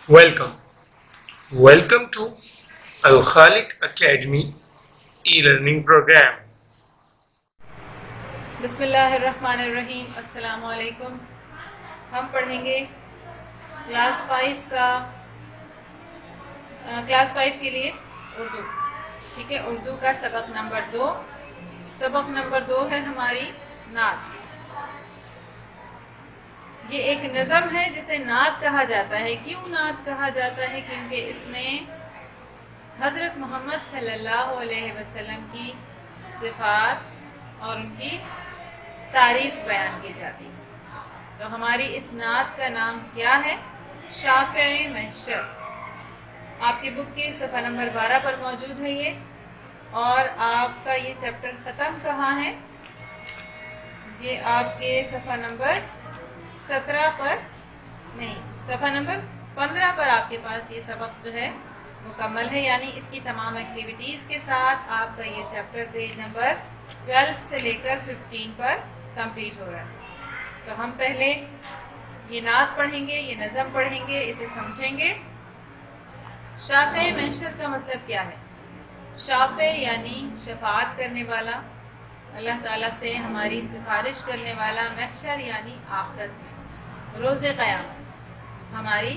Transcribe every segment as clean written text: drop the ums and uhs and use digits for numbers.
Welcome. Welcome to Al Khaliq Academy e-learning program. بسم اللہ الرحمن الرحیم. السلام علیکم. ہم پڑھیں گے کلاس 5 کے لیے اردو. ٹھیک ہے، اردو کا سبق نمبر 2. سبق نمبر 2 ہے ہماری نعت. یہ ایک نظم ہے جسے نعت کہا جاتا ہے. کیوں نعت کہا جاتا ہے؟ کیونکہ اس میں حضرت محمد صلی اللہ علیہ وسلم کی صفات اور ان کی تعریف بیان کی جاتی. تو ہماری اس نعت کا نام کیا ہے؟ شافع محشر. آپ کی بک کے صفحہ نمبر 12 پر موجود ہے یہ. اور آپ کا یہ چیپٹر ختم کہاں ہے؟ یہ آپ کے صفحہ نمبر 17 پر نہیں، صفحہ نمبر 15 پر آپ کے پاس یہ سبق جو ہے مکمل ہے. یعنی اس کی تمام ایکٹیویٹیز کے ساتھ آپ کا یہ چیپٹر پیج نمبر 12 سے لے کر 15 پر کمپلیٹ ہو رہا ہے. تو ہم پہلے یہ نعت پڑھیں گے، یہ نظم پڑھیں گے، اسے سمجھیں گے. شافع محشر کا مطلب کیا ہے؟ شافع یعنی شفاعت کرنے والا، اللہ تعالیٰ سے ہماری سفارش کرنے والا. محشر یعنی آخرت میں، روز قیامت ہماری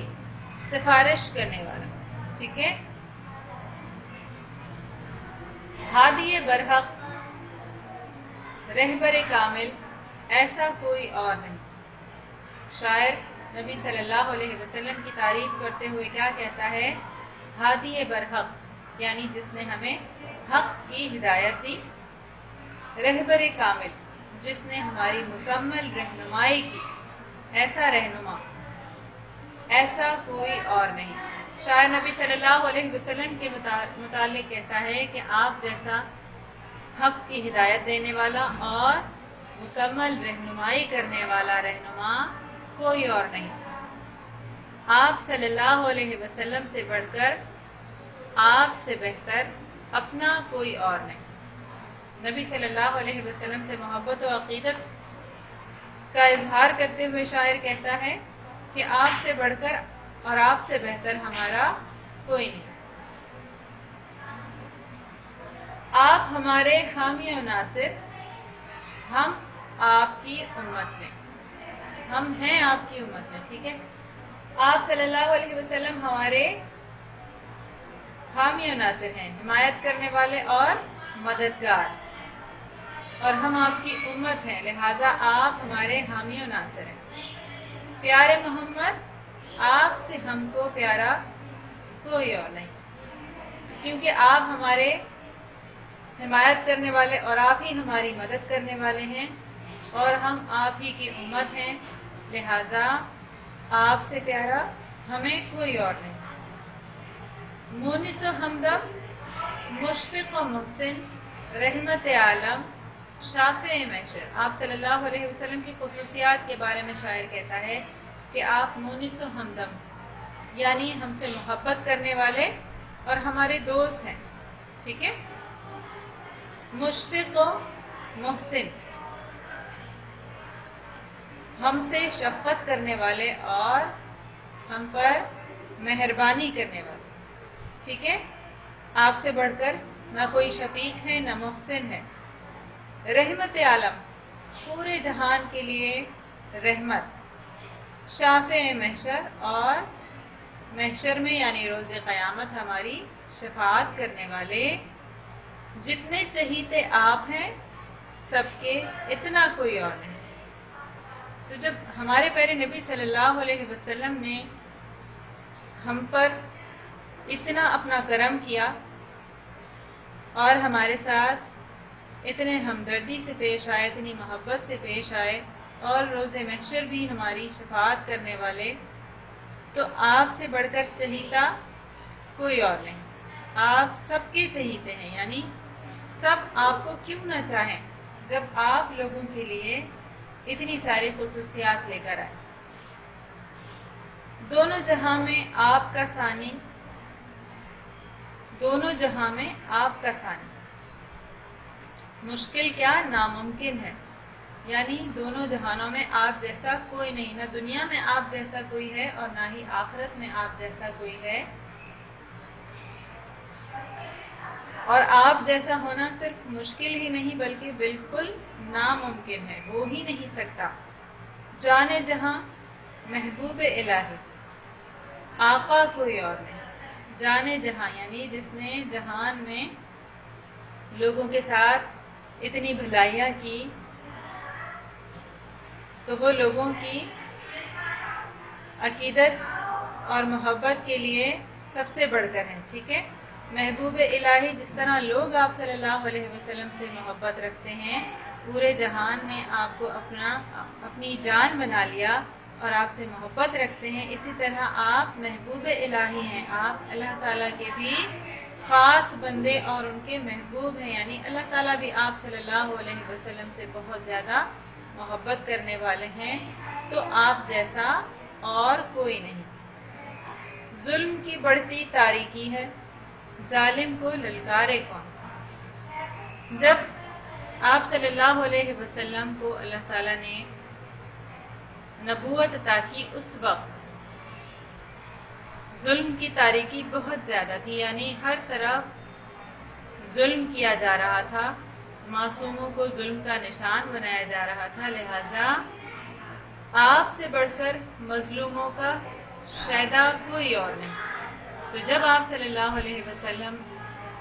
سفارش کرنے والا. ٹھیک ہے. ہادی برحق، رہبر کامل، ایسا کوئی اور نہیں. شاعر نبی صلی اللہ علیہ وسلم کی تعریف کرتے ہوئے کیا کہتا ہے؟ ہادی برحق یعنی جس نے ہمیں حق کی ہدایت دی. رہبر کامل، جس نے ہماری مکمل رہنمائی کی. ایسا رہنما، ایسا کوئی اور نہیں. شاعر نبی صلی اللہ علیہ وسلم کے متعلق کہتا ہے کہ آپ جیسا حق کی ہدایت دینے والا اور مکمل رہنمائی کرنے والا رہنما کوئی اور نہیں. آپ صلی اللہ علیہ وسلم سے بڑھ کر، آپ سے بہتر اپنا کوئی اور نہیں. نبی صلی اللہ علیہ وسلم سے محبت و عقیدت کا اظہار کرتے ہوئے شاعر کہتا ہے کہ آپ سے بڑھ کر اور آپ سے بہتر ہمارا کوئی نہیں. آپ ہمارے حامی و ناصر، ہم آپ کی امت میں، ہم ہیں آپ کی امت میں. ٹھیک ہے. آپ صلی اللہ علیہ وسلم ہمارے حامی و ناصر ہیں، حمایت کرنے والے اور مددگار، اور ہم آپ کی امت ہیں، لہٰذا آپ ہمارے حامی و ناصر ہیں. پیارے محمد، آپ سے ہم کو پیارا کوئی اور نہیں، کیونکہ آپ ہمارے حمایت کرنے والے اور آپ ہی ہماری مدد کرنے والے ہیں، اور ہم آپ ہی کی امت ہیں، لہٰذا آپ سے پیارا ہمیں کوئی اور نہیں. مونس و ہمدم، مشفق و محسن، رحمت عالم، شافع محشر. آپ صلی اللہ علیہ وسلم کی خصوصیات کے بارے میں شاعر کہتا ہے کہ آپ مونس و ہمدم یعنی ہم سے محبت کرنے والے اور ہمارے دوست ہیں. ٹھیک ہے. مشفق و محسن، ہم سے شفقت کرنے والے اور ہم پر مہربانی کرنے والے. ٹھیک ہے. آپ سے بڑھ کر نہ کوئی شفیق ہے نہ محسن ہے. رحمت عالم، پورے جہان کے لیے رحمت. شافع محشر، اور محشر میں یعنی روز قیامت ہماری شفاعت کرنے والے. جتنے چہیتے آپ ہیں سب کے اتنا کوئی اور نہیں. تو جب ہمارے پیارے نبی صلی اللہ علیہ وسلم نے ہم پر اتنا اپنا کرم کیا اور ہمارے ساتھ اتنے ہمدردی سے پیش آئے، اتنی محبت سے پیش آئے، اور روز محشر بھی ہماری شفاعت کرنے والے، تو آپ سے بڑھ کر چہیتا کوئی اور نہیں. آپ سب کے چہیتے ہیں، یعنی سب آپ کو کیوں نہ چاہیں جب آپ لوگوں کے لیے اتنی ساری خصوصیات لے کر آئے. دونوں جہاں میں آپ کا ثانی، دونوں جہاں میں آپ کا ثانی. مشکل کیا ناممکن ہے. یعنی دونوں جہانوں میں آپ جیسا کوئی نہیں، نہ دنیا میں آپ جیسا کوئی ہے اور نہ ہی آخرت میں آپ جیسا کوئی ہے، اور آپ جیسا ہونا صرف مشکل ہی نہیں بلکہ بالکل ناممکن ہے، ہو ہی نہیں سکتا۔ جانے جہاں محبوب الہی، آقا کوئی اور نہیں۔ جانے جہاں یعنی جس نے جہان میں لوگوں کے ساتھ اتنی بھلائیاں کی، تو وہ لوگوں کی عقیدت اور محبت کے لیے سب سے بڑھ کر ہیں، ٹھیک ہے۔ محبوب الہی، جس طرح لوگ آپ صلی اللہ علیہ وسلم سے محبت رکھتے ہیں، پورے جہان نے آپ کو اپنی جان بنا لیا اور آپ سے محبت رکھتے ہیں، اسی طرح آپ محبوب الہی ہیں، آپ اللہ تعالیٰ کے بھی خاص بندے اور ان کے محبوب ہیں، یعنی اللہ تعالیٰ بھی آپ صلی اللہ علیہ وسلم سے بہت زیادہ محبت کرنے والے ہیں، تو آپ جیسا اور کوئی نہیں۔ ظلم کی بڑھتی تاریکی ہے، ظالم کو للکارے کون۔ جب آپ صلی اللہ علیہ وسلم کو اللہ تعالیٰ نے نبوت عطا کی، اس وقت ظلم کی تاریکی بہت زیادہ تھی، یعنی ہر طرف ظلم کیا جا رہا تھا، معصوموں کو ظلم کا نشان بنایا جا رہا تھا، لہٰذا آپ سے بڑھ کر مظلوموں کا شیدا کوئی اور نہیں۔ تو جب آپ صلی اللہ علیہ وسلم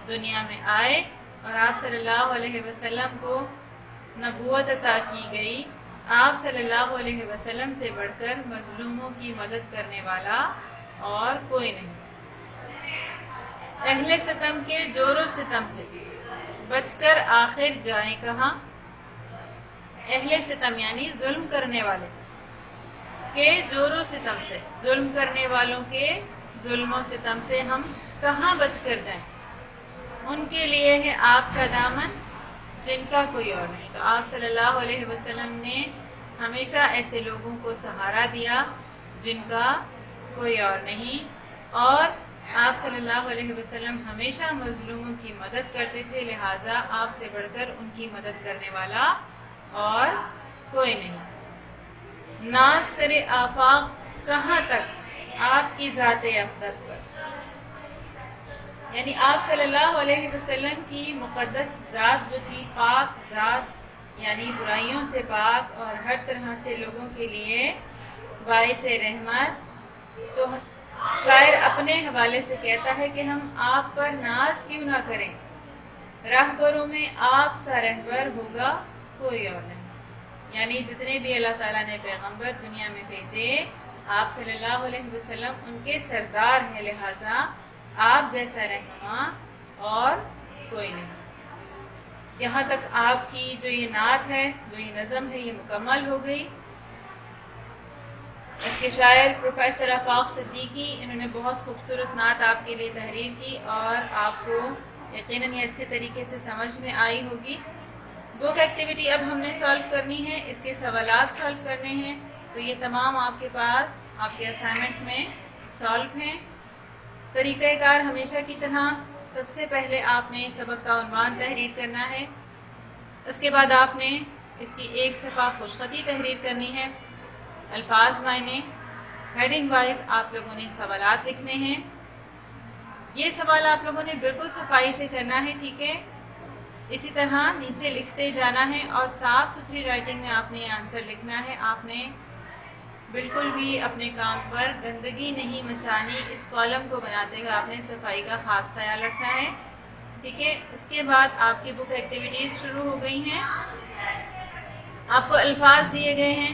دنیا میں آئے اور آپ صلی اللہ علیہ وسلم کو نبوت عطا کی گئی، آپ صلی اللہ علیہ وسلم سے بڑھ کر مظلوموں کی مدد کرنے والا اور کوئی نہیں۔ اہل ستم کے جور و ستم سے بچ کر آخر جائیں کہاں۔ اہل ستم یعنی ظلم کرنے والے کے جور و ستم سے، ظلم کرنے والوں کے ظلم و ستم سے ہم کہاں بچ کر جائیں۔ ان کے لیے ہے آپ کا دامن جن کا کوئی اور نہیں۔ تو آپ صلی اللہ علیہ وسلم نے ہمیشہ ایسے لوگوں کو سہارا دیا جن کا کوئی اور نہیں، اور آپ صلی اللہ علیہ وسلم ہمیشہ مظلوموں کی مدد کرتے تھے، لہٰذا آپ سے بڑھ کر ان کی مدد کرنے والا اور کوئی نہیں۔ ناز کرے آفاق کہاں تک آپ کی ذات اقدس پر، یعنی آپ صلی اللہ علیہ وسلم کی مقدس ذات جو تھی، پاک ذات یعنی برائیوں سے پاک اور ہر طرح سے لوگوں کے لیے باعث رحمت، تو شاعر اپنے حوالے سے کہتا ہے کہ ہم آپ پر ناز کیوں نہ کریں، راہبروں میں آپ سا رہبر ہوگا کوئی اور نہیں۔ یعنی جتنے بھی اللہ تعالیٰ نے پیغمبر دنیا میں بھیجے، آپ صلی اللہ علیہ وسلم ان کے سردار ہیں، لہٰذا آپ جیسا رہنما اور کوئی نہیں۔ یہاں تک آپ کی جو یہ نعت ہے، جو یہ نظم ہے، یہ مکمل ہو گئی۔ اس کے شاعر پروفیسر آفاق صدیقی، انہوں نے بہت خوبصورت نعت آپ کے لیے تحریر کی اور آپ کو یقیناً یہ اچھے طریقے سے سمجھ میں آئی ہوگی۔ بک ایکٹیویٹی اب ہم نے سالو کرنی ہے، اس کے سوالات سالو کرنے ہیں، تو یہ تمام آپ کے پاس آپ کے اسائنمنٹ میں سالو ہیں۔ طریقہ کار ہمیشہ کی طرح، سب سے پہلے آپ نے سبق کا عنوان تحریر کرنا ہے، اس کے بعد آپ نے اس کی ایک صفحہ خوشخطی تحریر کرنی ہے، الفاظ معنی، ہیڈنگ وائز آپ لوگوں نے سوالات لکھنے ہیں۔ یہ سوال آپ لوگوں نے بالکل صفائی سے کرنا ہے، ٹھیک ہے۔ اسی طرح نیچے لکھتے جانا ہے اور صاف ستھری رائٹنگ میں آپ نے آنسر لکھنا ہے۔ آپ نے بالکل بھی اپنے کام پر گندگی نہیں مچانی، اس کالم کو بناتے ہوئے آپ نے صفائی کا خاص خیال رکھنا ہے، ٹھیک ہے۔ اس کے بعد آپ کی بک ایکٹیویٹیز شروع ہو گئی ہیں۔ آپ کو الفاظ دیے گئے ہیں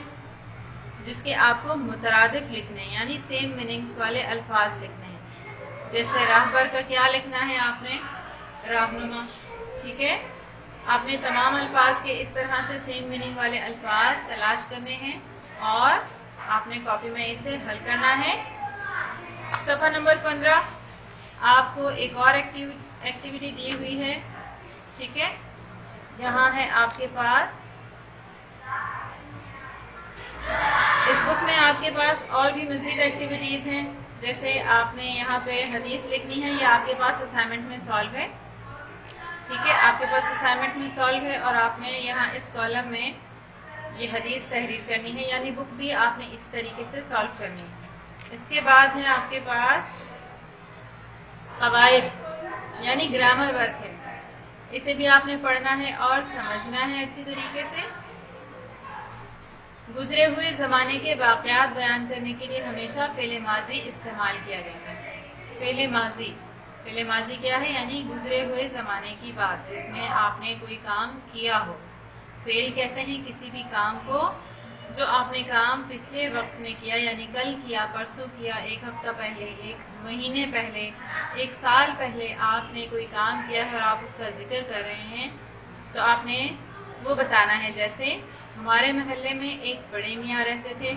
جس کے آپ کو مترادف لکھنے ہیں، یعنی سیم میننگز والے الفاظ لکھنے ہیں۔ جیسے راہبر کا کیا لکھنا ہے آپ نے، راہنما، ٹھیک ہے۔ آپ نے تمام الفاظ کے اس طرح سے سیم میننگ والے الفاظ تلاش کرنے ہیں اور آپ نے کاپی میں اسے حل کرنا ہے۔ صفحہ نمبر 15 آپ کو ایک اور ایکٹیویٹی دی ہوئی ہے، ٹھیک ہے۔ یہاں ہے آپ کے پاس، اس بک میں آپ کے پاس اور بھی مزید ایکٹیویٹیز ہیں، جیسے آپ نے یہاں پہ حدیث لکھنی ہے، یہ آپ کے پاس اسائنمنٹ میں سالو ہے، ٹھیک ہے۔ آپ کے پاس اسائنمنٹ میں سالو ہے اور آپ نے یہاں اس کالم میں یہ حدیث تحریر کرنی ہے، یعنی بک بھی آپ نے اس طریقے سے سالو کرنی ہے۔ اس کے بعد ہے آپ کے پاس قواعد یعنی گرامر ورک ہے، اسے بھی آپ نے پڑھنا ہے اور سمجھنا ہے اچھی طریقے سے۔ گزرے ہوئے زمانے کے واقعات بیان کرنے کے لیے ہمیشہ فعل ماضی استعمال کیا جاتا ہے۔ فعل ماضی کیا ہے؟ یعنی گزرے ہوئے زمانے کی بات جس میں آپ نے کوئی کام کیا ہو۔ فعل کہتے ہیں کسی بھی کام کو جو آپ نے کام پچھلے وقت میں کیا، یعنی کل کیا، پرسوں کیا، ایک ہفتہ پہلے، ایک مہینے پہلے، ایک سال پہلے آپ نے کوئی کام کیا ہے اور آپ اس کا ذکر کر رہے ہیں تو آپ نے وہ بتانا ہے۔ جیسے ہمارے محلے میں ایک بڑے میاں رہتے تھے،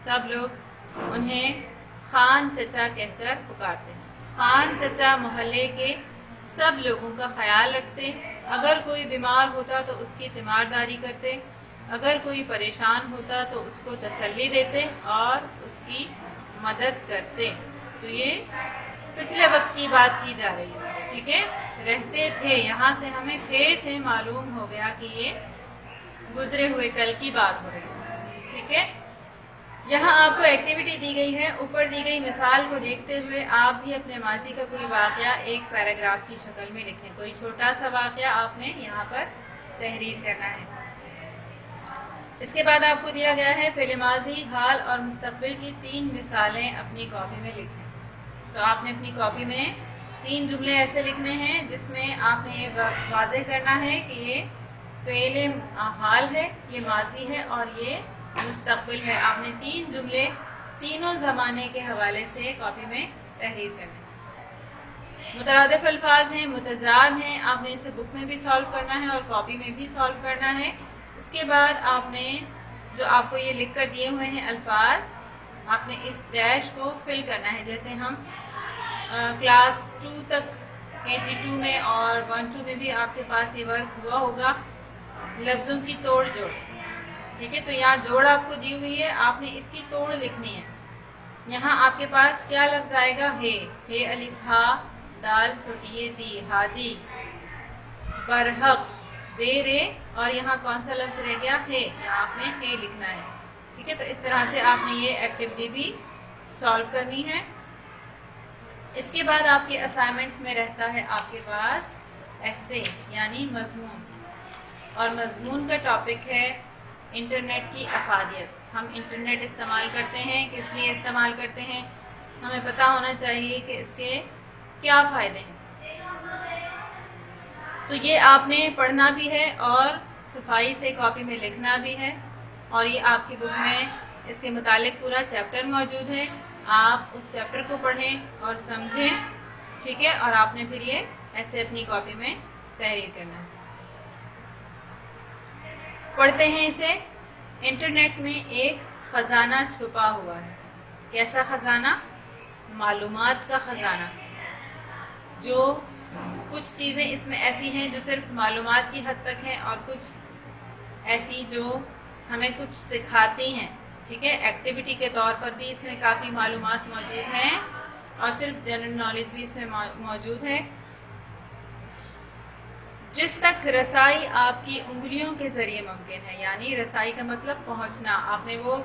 سب لوگ انہیں خان چچا کہہ کر پکارتے ہیں۔ خان چچا محلے کے سب لوگوں کا خیال رکھتے، اگر کوئی بیمار ہوتا تو اس کی تیمارداری کرتے، اگر کوئی پریشان ہوتا تو اس کو تسلی دیتے اور اس کی مدد کرتے۔ تو یہ پچھلے وقت کی بات کی جا رہی ہے، ٹھیک ہے؟ رہتے تھے، یہاں سے ہمیں تھے سے معلوم ہو گیا کہ یہ گزرے ہوئے کل کی بات ہو رہی ہے، ٹھیک ہے؟ یہاں آپ کو ایکٹیویٹی دی گئی ہے، اوپر دی گئی مثال کو دیکھتے ہوئے آپ بھی اپنے ماضی کا کوئی واقعہ ایک پیراگراف کی شکل میں لکھیں۔ کوئی چھوٹا سا واقعہ آپ نے یہاں پر تحریر کرنا ہے۔ اس کے بعد آپ کو دیا گیا ہے فعل ماضی، حال اور مستقبل کی 3 مثالیں اپنی کاپی میں لکھیں۔ تو آپ نے اپنی کاپی میں 3 جملے ایسے لکھنے ہیں جس میں آپ نے یہ واضح کرنا ہے کہ یہ فعل حال ہے، یہ ماضی ہے اور یہ مستقبل ہے۔ آپ نے 3 جملے تینوں زمانے کے حوالے سے کاپی میں تحریر کرنے ہیں۔ مترادف الفاظ ہیں، متضاد ہیں، آپ نے اسے بک میں بھی سالو کرنا ہے اور کاپی میں بھی سالو کرنا ہے۔ اس کے بعد آپ نے جو آپ کو یہ لکھ کر دیے ہوئے ہیں الفاظ، آپ نے اس ڈیش کو فل کرنا ہے۔ جیسے ہم کلاس 2 تک KG2 میں اور 1-2 میں بھی آپ کے پاس یہ ورک ہوا ہوگا، لفظوں کی توڑ جوڑ، ٹھیک ہے؟ تو یہاں جوڑ آپ کو دی ہوئی ہے، آپ نے اس کی توڑ لکھنی ہے۔ یہاں آپ کے پاس کیا لفظ آئے گا؟ ہے الف ہا، دال چھوٹی یہ دی، ہادی، برحق، بے رے، اور یہاں کون سا لفظ رہ گیا؟ ہے، یہاں آپ نے ہے لکھنا ہے، ٹھیک ہے؟ تو اس طرح سے آپ نے یہ ایکٹیویٹی بھی سالو کرنی ہے۔ اس کے بعد آپ کے اسائنمنٹ میں رہتا ہے آپ کے پاس ایسے یعنی مضمون، اور مضمون کا ٹاپک ہے انٹرنیٹ کی افادیت۔ ہم انٹرنیٹ استعمال کرتے ہیں، کس لیے استعمال کرتے ہیں؟ ہمیں پتہ ہونا چاہیے کہ اس کے کیا فائدے ہیں۔ تو یہ آپ نے پڑھنا بھی ہے اور صفائی سے کاپی میں لکھنا بھی ہے، اور یہ آپ کی بک میں اس کے متعلق پورا چیپٹر موجود ہے۔ آپ اس چیپٹر کو پڑھیں اور سمجھیں، ٹھیک ہے؟ اور آپ نے پھر یہ ایسے اپنی کاپی میں تحریر کرنا ہے۔ پڑھتے ہیں اسے۔ انٹرنیٹ میں ایک خزانہ چھپا ہوا ہے۔ کیسا خزانہ؟ معلومات کا خزانہ۔ جو کچھ چیزیں اس میں ایسی ہیں جو صرف معلومات کی حد تک ہیں، اور کچھ ایسی جو ہمیں کچھ سکھاتی ہیں، ٹھیک ہے؟ ایکٹیویٹی کے طور پر بھی اس میں کافی معلومات موجود ہیں، اور صرف جنرل نالج بھی اس میں موجود ہے۔ جس تک رسائی آپ کی انگلیوں کے ذریعے ممکن ہے، یعنی رسائی کا مطلب پہنچنا۔ آپ نے وہ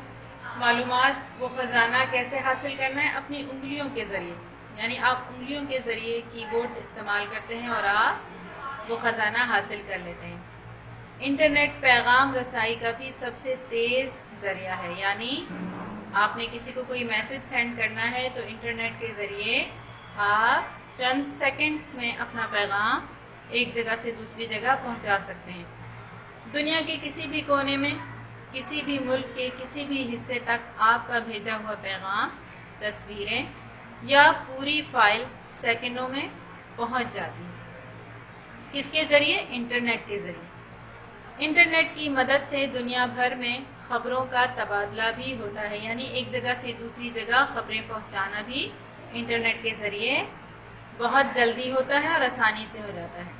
معلومات، وہ خزانہ کیسے حاصل کرنا ہے؟ اپنی انگلیوں کے ذریعے، یعنی آپ انگلیوں کے ذریعے کی بورڈ استعمال کرتے ہیں اور آپ وہ خزانہ حاصل کر لیتے ہیں۔ انٹرنیٹ پیغام رسائی کا بھی سب سے تیز ذریعہ ہے، یعنی آپ نے کسی کو کوئی میسج سینڈ کرنا ہے تو انٹرنیٹ کے ذریعے آپ چند سیکنڈز میں اپنا پیغام ایک جگہ سے دوسری جگہ پہنچا سکتے ہیں۔ دنیا کے کسی بھی کونے میں، کسی بھی ملک کے کسی بھی حصے تک آپ کا بھیجا ہوا پیغام، تصویریں یا پوری فائل سیکنڈوں میں پہنچ جاتی ہے۔ کس کے ذریعے؟ انٹرنیٹ کے ذریعے۔ انٹرنیٹ کی مدد سے دنیا بھر میں خبروں کا تبادلہ بھی ہوتا ہے، یعنی ایک جگہ سے دوسری جگہ خبریں پہنچانا بھی انٹرنیٹ کے ذریعے بہت جلدی ہوتا ہے اور آسانی سے ہو جاتا ہے۔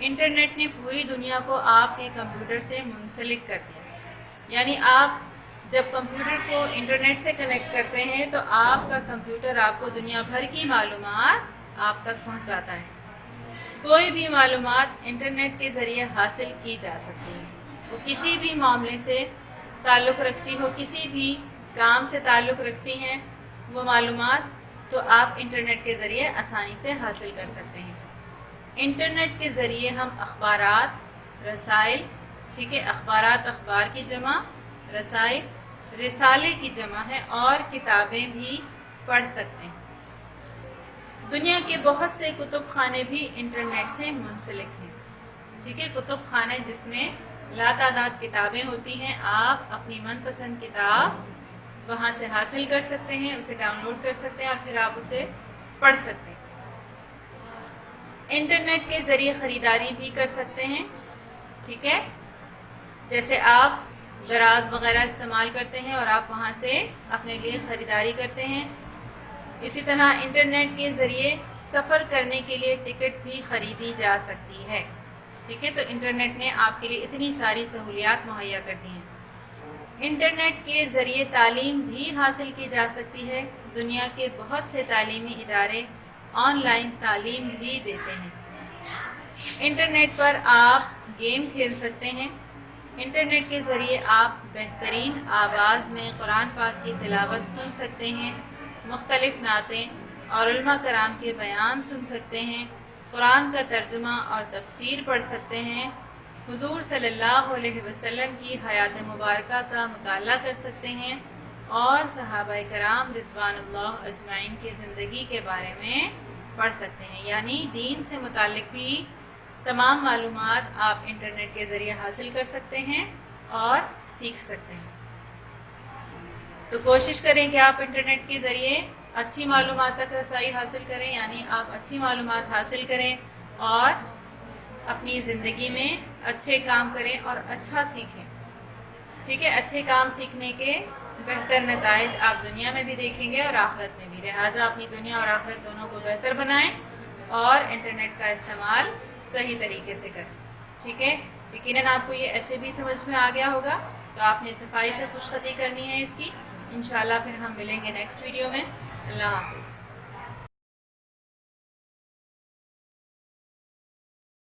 انٹرنیٹ نے پوری دنیا کو آپ کے کمپیوٹر سے منسلک کر دیا، یعنی آپ جب کمپیوٹر کو انٹرنیٹ سے کنیکٹ کرتے ہیں تو آپ کا کمپیوٹر آپ کو دنیا بھر کی معلومات آپ تک پہنچاتا ہے۔ کوئی بھی معلومات انٹرنیٹ کے ذریعے حاصل کی جا سکتی ہے، وہ کسی بھی معاملے سے تعلق رکھتی ہو، کسی بھی کام سے تعلق رکھتی ہیں وہ معلومات، تو آپ انٹرنیٹ کے ذریعے آسانی سے حاصل کر سکتے ہیں۔ انٹرنیٹ کے ذریعے ہم اخبارات، رسائل، ٹھیک ہے، اخبارات اخبار کی جمع، رسائل رسالے کی جمع ہے، اور کتابیں بھی پڑھ سکتے ہیں۔ دنیا کے بہت سے کتب خانے بھی انٹرنیٹ سے منسلک ہیں، ٹھیک ہے، کتب خانے جس میں لاتعداد کتابیں ہوتی ہیں، آپ اپنی من پسند کتاب وہاں سے حاصل کر سکتے ہیں، اسے ڈاؤن لوڈ کر سکتے ہیں اور پھر آپ اسے پڑھ سکتے ہیں۔ انٹرنیٹ کے ذریعے خریداری بھی کر سکتے ہیں، ٹھیک ہے، جیسے آپ دراز وغیرہ استعمال کرتے ہیں اور آپ وہاں سے اپنے لیے خریداری کرتے ہیں۔ اسی طرح انٹرنیٹ کے ذریعے سفر کرنے کے لیے ٹکٹ بھی خریدی جا سکتی ہے، ٹھیک ہے، تو انٹرنیٹ نے آپ کے لیے اتنی ساری سہولیات مہیا کر دی ہیں۔ انٹرنیٹ کے ذریعے تعلیم بھی حاصل کی جا سکتی ہے، دنیا کے بہت سے تعلیمی ادارے آن لائن تعلیم بھی دیتے ہیں۔ انٹرنیٹ پر آپ گیم کھیل سکتے ہیں، انٹرنیٹ کے ذریعے آپ بہترین آواز میں قرآن پاک کی تلاوت سن سکتے ہیں، مختلف نعتیں اور علماء کرام کے بیان سن سکتے ہیں، قرآن کا ترجمہ اور تفسیر پڑھ سکتے ہیں، حضور صلی اللہ علیہ وسلم کی حیات مبارکہ کا مطالعہ کر سکتے ہیں، اور صحابہ کرام رضوان اللہ اجمعین کی زندگی کے بارے میں پڑھ سکتے ہیں۔ یعنی دین سے متعلق بھی تمام معلومات آپ انٹرنیٹ کے ذریعے حاصل کر سکتے ہیں اور سیکھ سکتے ہیں۔ تو کوشش کریں کہ آپ انٹرنیٹ کے ذریعے اچھی معلومات تک رسائی حاصل کریں، یعنی آپ اچھی معلومات حاصل کریں اور اپنی زندگی میں اچھے کام کریں اور اچھا سیکھیں، ٹھیک ہے، اچھے کام سیکھنے کے بہتر نتائج آپ دنیا میں بھی دیکھیں گے اور آخرت میں بھی، لہٰذا اپنی دنیا اور آخرت دونوں کو بہتر بنائیں اور انٹرنیٹ کا استعمال صحیح طریقے سے کریں، ٹھیک ہے۔ یقیناً آپ کو یہ ایسے بھی سمجھ میں آ گیا ہوگا، تو آپ نے صفائی سے خوش خطی کرنی ہے اس کی۔ انشاءاللہ پھر ہم ملیں گے نیکسٹ ویڈیو میں۔ اللہ حافظ۔